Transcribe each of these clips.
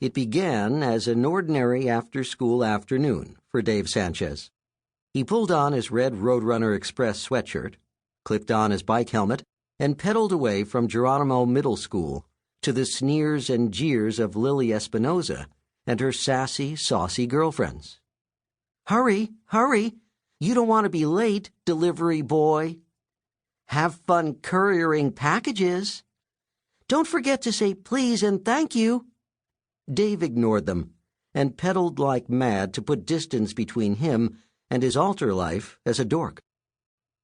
It began as an ordinary after-school afternoon for Dave Sanchez. He pulled on his red Roadrunner Express sweatshirt, clipped on his bike helmet, and pedaled away from Geronimo Middle School to the sneers and jeers of Lily Espinoza and her sassy, saucy girlfriends. "Hurry, hurry! You don't want to be late, delivery boy. Have fun couriering packages. Don't forget to say please and thank you." Dave ignored them and pedaled like mad to put distance between him and his altar life as a dork.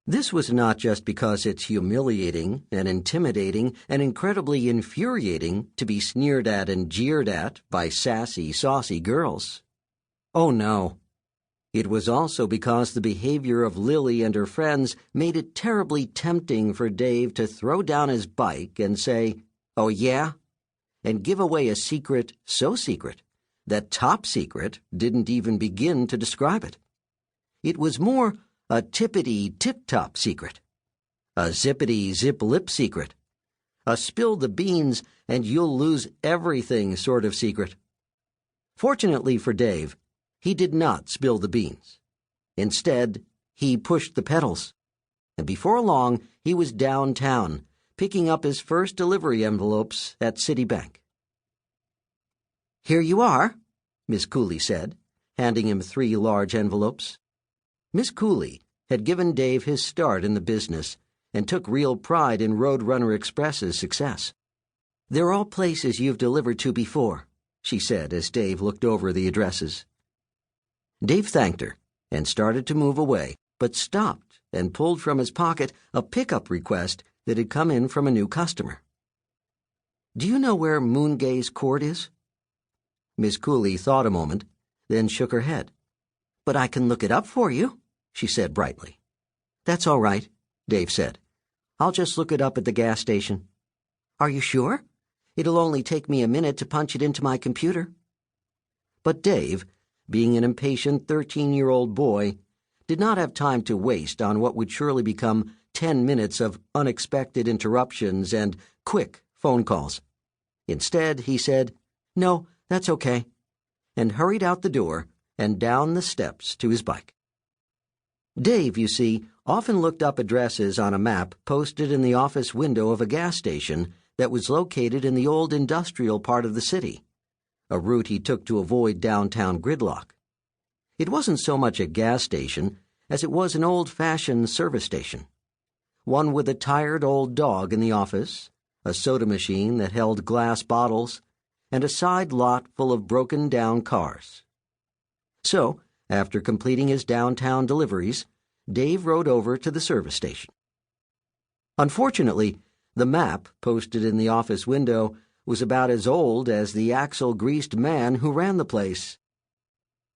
This was not just because it's humiliating and intimidating and incredibly infuriating to be sneered at and jeered at by sassy, saucy girls. Oh no. It was also because the behavior of Lily and her friends made it terribly tempting for Dave to throw down his bike and say, "Oh yeah?" and give away a secret so secret that Top Secret didn't even begin to describe it. It was more a tippity-tip-top secret, a zippity-zip-lip secret, a spill-the-beans-and-you'll-lose-everything sort of secret. Fortunately for Dave, he did not spill the beans. Instead, he pushed the pedals, and before long he was downtown, picking up his first delivery envelopes at Citibank. "Here you are," Miss Cooley said, handing him 3 large envelopes. Miss Cooley had given Dave his start in the business and took real pride in Roadrunner Express's success. "They're all places you've delivered to before," she said as Dave looked over the addresses. Dave thanked her and started to move away, but stopped and pulled from his pocket a pickup request that had come in from a new customer. "Do you know where Moongaze Court is?" Miss Cooley thought a moment, then shook her head. "But I can look it up for you," she said brightly. "That's all right," Dave said. "I'll just look it up at the gas station." "Are you sure? It'll only take me a minute to punch it into my computer." But Dave, being an impatient 13-year-old boy, did not have time to waste on what would surely become 10 minutes of unexpected interruptions and quick phone calls. Instead, he said, "No, that's okay," and hurried out the door and down the steps to his bike. Dave, you see, often looked up addresses on a map posted in the office window of a gas station that was located in the old industrial part of the city, a route he took to avoid downtown gridlock. It wasn't so much a gas station as it was an old-fashioned service station, one with a tired old dog in the office, a soda machine that held glass bottles, and a side lot full of broken-down cars. So, after completing his downtown deliveries, Dave rode over to the service station. Unfortunately, the map posted in the office window was about as old as the axle-greased man who ran the place.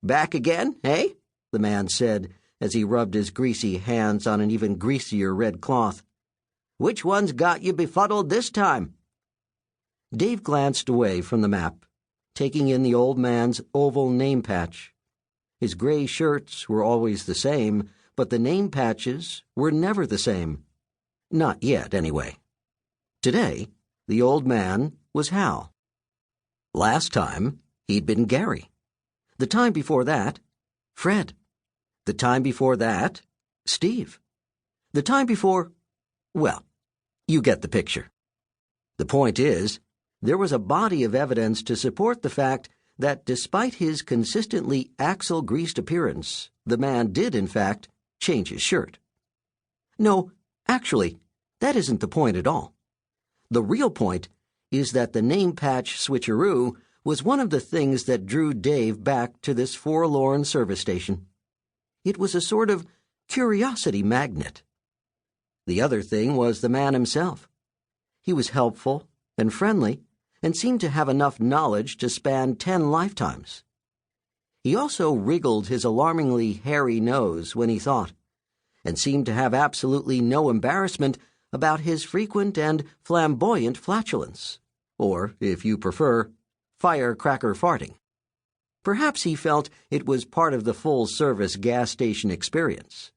"Back again, eh?" the man said as he rubbed his greasy hands on an even greasier red cloth. "Which one's got you befuddled this time?" Dave glanced away from the map, taking in the old man's oval name patch. His gray shirts were always the same, but the name patches were never the same. Not yet, anyway. Today, the old man was Hal. Last time, he'd been Gary. The time before that, Fred. The time before that, Steve. The time before, well, you get the picture. The point is, there was a body of evidence to support the fact that despite his consistently axle-greased appearance, the man did, in fact, change his shirt. No, actually, that isn't the point at all. The real point is that the name patch switcheroo was one of the things that drew Dave back to this forlorn service station. It was a sort of curiosity magnet. The other thing was the man himself. He was helpful and friendly, and seemed to have enough knowledge to span 10 lifetimes. He also wriggled his alarmingly hairy nose when he thought, and seemed to have absolutely no embarrassment about his frequent and flamboyant flatulence, or, if you prefer, firecracker farting. Perhaps he felt it was part of the full-service gas station experience.